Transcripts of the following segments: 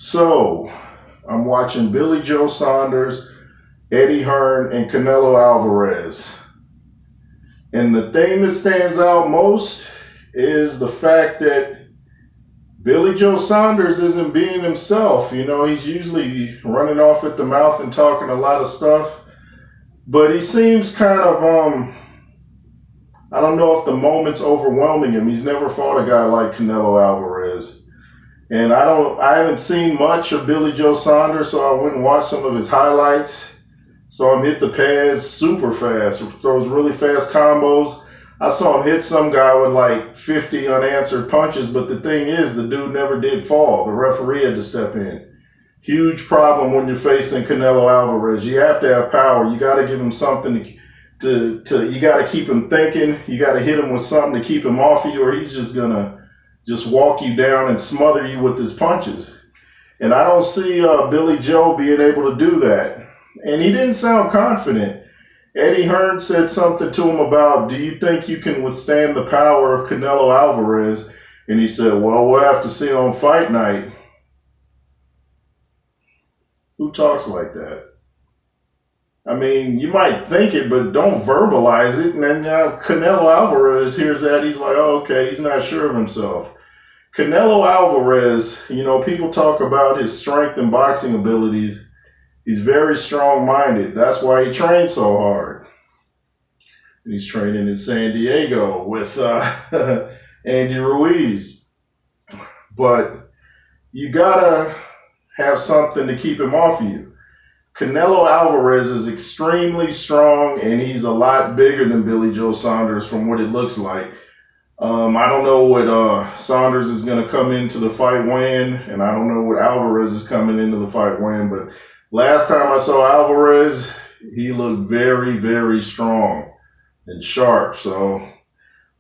So, I'm watching Billy Joe Saunders, Eddie Hearn, and Canelo Alvarez. And the thing that stands out most is the fact that Billy Joe Saunders isn't being himself. You know, he's usually running off at the mouth and talking a lot of stuff. But he seems kind of, I don't know if the moment's overwhelming him. He's never fought a guy like Canelo Alvarez. And I haven't seen much of Billy Joe Saunders, so I went and watched some of his highlights. Saw him hit the pads super fast, throws really fast combos. I saw him hit some guy with like 50 unanswered punches, but the thing is, the dude never did fall. The referee had to step in. Huge problem when you're facing Canelo Alvarez. You have to have power. You got to give him something to you got to keep him thinking. You got to hit him with something to keep him off of you, or he's just going to walk you down and smother you with his punches. And I don't see Billy Joe being able to do that. And he didn't sound confident. Eddie Hearn said something to him about, do you think you can withstand the power of Canelo Alvarez? And he said, well, we'll have to see on fight night. Who talks like that? I mean, you might think it, but don't verbalize it. And then Canelo Alvarez hears that. He's like, oh, okay, he's not sure of himself. Canelo Alvarez, you know, people talk about his strength and boxing abilities. He's very strong-minded. That's why he trains so hard. And he's training in San Diego with Andy Ruiz. But you gotta have something to keep him off of you. Canelo Alvarez is extremely strong, and he's a lot bigger than Billy Joe Saunders from what it looks like. I don't know what Saunders is going to come into the fight weighing, and I don't know what Alvarez is coming into the fight weighing, but last time I saw Alvarez, he looked very, very strong and sharp. So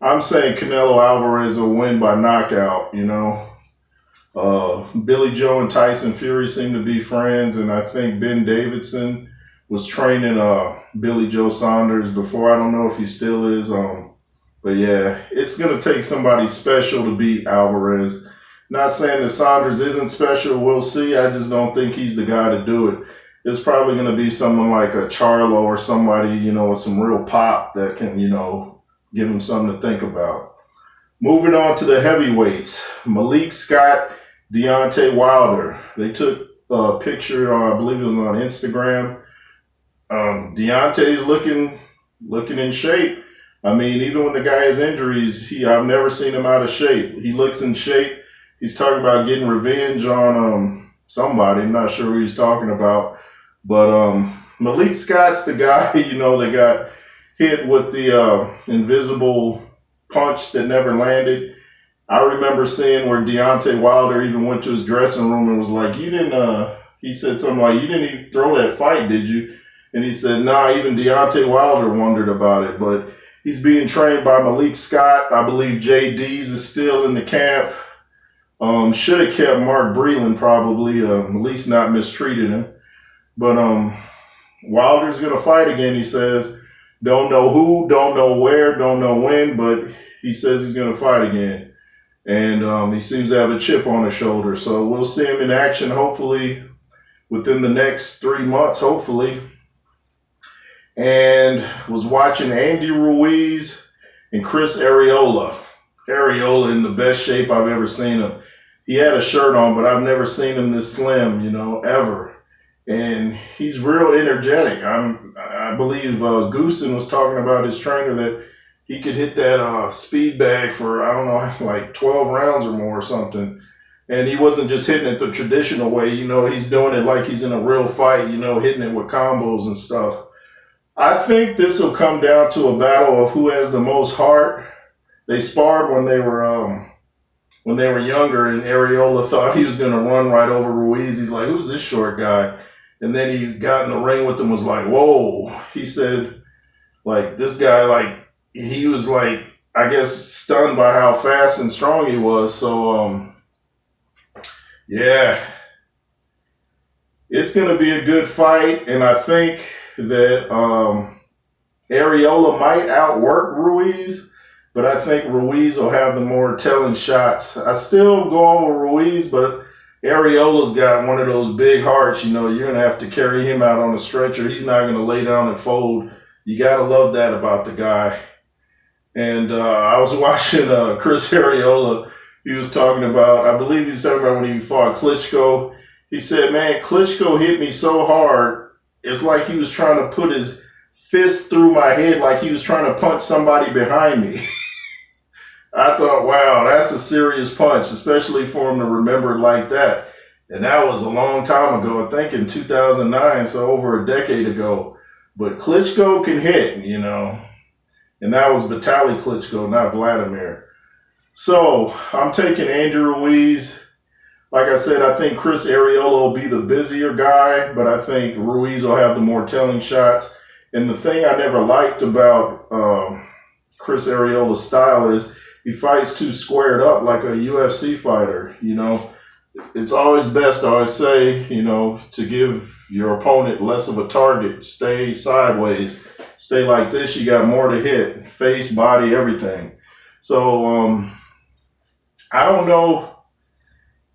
I'm saying Canelo Alvarez will win by knockout, you know. Billy Joe and Tyson Fury seem to be friends, and I think Ben Davidson was training Billy Joe Saunders before. I don't know if he still is. But yeah, it's going to take somebody special to beat Alvarez. Not saying that Saunders isn't special. We'll see. I just don't think he's the guy to do it. It's probably going to be someone like a Charlo or somebody, you know, with some real pop that can, you know, give him something to think about. Moving on to the heavyweights. Malik Scott, Deontay Wilder. They took a picture, I believe it was on Instagram. Deontay's looking in shape. I mean, even when the guy has injuries, I've never seen him out of shape. He looks in shape. He's talking about getting revenge on somebody. I'm not sure who he's talking about. But Malik Scott's the guy, you know, that got hit with the invisible punch that never landed. I remember seeing where Deontay Wilder even went to his dressing room and was like, he said something like, you didn't even throw that fight, did you? And he said, nah, even Deontay Wilder wondered about it. But he's being trained by Malik Scott. I believe JD's is still in the camp. Should have kept Mark Breland probably, at least not mistreated him. But Wilder's going to fight again, he says. Don't know who, don't know where, don't know when, but he says he's going to fight again. And he seems to have a chip on his shoulder. So we'll see him in action, hopefully, within the next 3 months, hopefully. And was watching Andy Ruiz and Chris Arreola. Arreola in the best shape I've ever seen him. He had a shirt on, but I've never seen him this slim, you know, ever. And he's real energetic. I believe Goosen was talking about his trainer that he could hit that speed bag for, I don't know, like 12 rounds or more or something. And he wasn't just hitting it the traditional way, you know, he's doing it like he's in a real fight, you know, hitting it with combos and stuff. I think this will come down to a battle of who has the most heart. They sparred when they were younger, and Arreola thought he was going to run right over Ruiz. He's like, who's this short guy? And then he got in the ring with him, was like, whoa. He said, like, this guy, like, he was like, I guess, stunned by how fast and strong he was. So, yeah, it's going to be a good fight, and I think that Arreola might outwork Ruiz, but I think Ruiz will have the more telling shots. I still go on with Ruiz, but Areola's got one of those big hearts, you're going to have to carry him out on a stretcher. He's not going to lay down and fold. You got to love that about the guy. And I was watching Chris Areola. He was talking about, I believe he's talking about when he fought Klitschko. He said, man, Klitschko hit me so hard, it's like he was trying to put his fist through my head like he was trying to punch somebody behind me. I thought, wow, that's a serious punch, especially for him to remember it like that. And that was a long time ago, I think in 2009, so over a decade ago. But Klitschko can hit, and that was Vitaly Klitschko, not Vladimir. So I'm taking Andrew Ruiz. Like I said, I think Chris Areola will be the busier guy, but I think Ruiz will have the more telling shots. And the thing I never liked about Chris Areola's style is he fights too squared up like a UFC fighter. It's always best, I always say, to give your opponent less of a target. Stay sideways. Stay like this. You got more to hit. Face, body, everything. So I don't know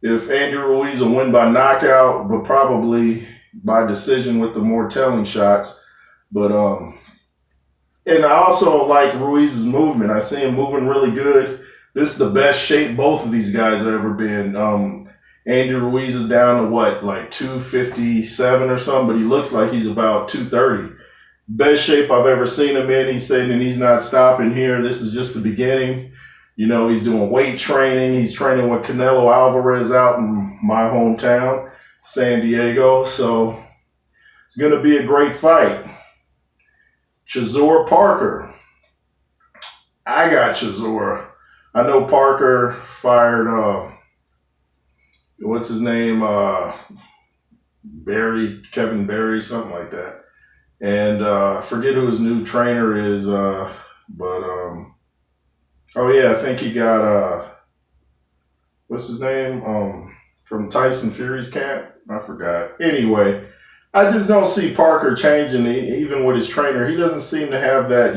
if Andrew Ruiz will win by knockout, but probably by decision with the more telling shots. But and I also like Ruiz's movement. I see him moving really good. This is the best shape both of these guys have ever been. Andrew Ruiz is down to like 257 or something, but he looks like he's about 230. Best shape I've ever seen him in. He's saying that he's not stopping here. This is just the beginning. He's doing weight training. He's training with Canelo Alvarez out in my hometown, San Diego. So it's going to be a great fight. Chisora Parker. I got Chisora. I know Parker fired, what's his name? Kevin Barry, something like that. And I forget who his new trainer is, I think he got, what's his name? From Tyson Fury's camp? I forgot. Anyway, I just don't see Parker changing, even with his trainer. He doesn't seem to have that,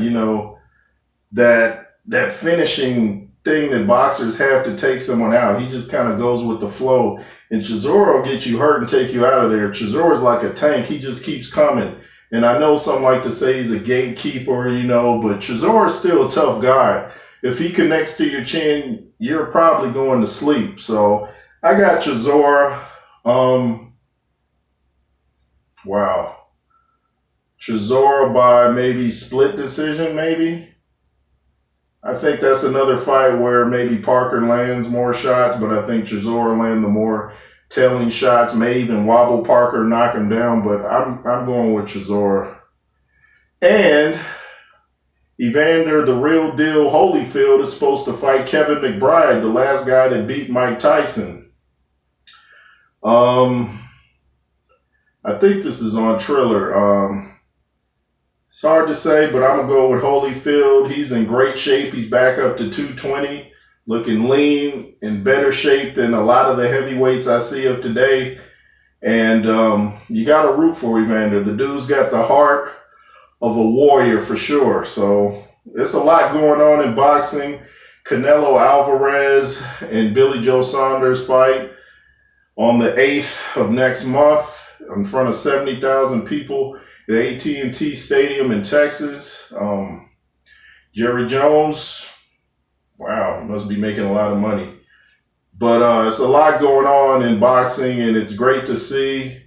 that finishing thing that boxers have to take someone out. He just kind of goes with the flow. And Chisora will get you hurt and take you out of there. Chisora's like a tank. He just keeps coming. And I know some like to say he's a gatekeeper, but Chisora's still a tough guy. If he connects to your chin, you're probably going to sleep. So I got Chisora. Wow. Chisora by maybe split decision, maybe. I think that's another fight where maybe Parker lands more shots, but I think Chisora land the more telling shots, may even wobble Parker, knock him down, but I'm going with Chisora. And Evander, the real deal Holyfield, is supposed to fight Kevin McBride, the last guy that beat Mike Tyson. I think this is on Triller. It's hard to say, but I'm going to go with Holyfield. He's in great shape. He's back up to 220, looking lean, in better shape than a lot of the heavyweights I see of today. And you got to root for Evander. The dude's got the heart of a warrior for sure. So there's a lot going on in boxing. Canelo Alvarez and Billy Joe Saunders fight on the 8th of next month in front of 70,000 people at AT&T Stadium in Texas. Jerry Jones, wow, must be making a lot of money. But it's a lot going on in boxing, and it's great to see.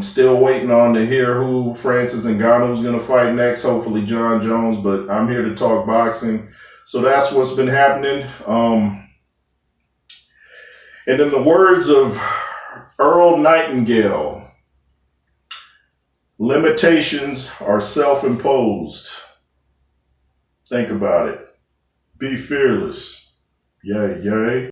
Still waiting on to hear who Francis Ngannou's going to fight next, hopefully John Jones, but I'm here to talk boxing. So that's what's been happening. And in the words of Earl Nightingale, limitations are self-imposed. Think about it. Be fearless. Yay, yay.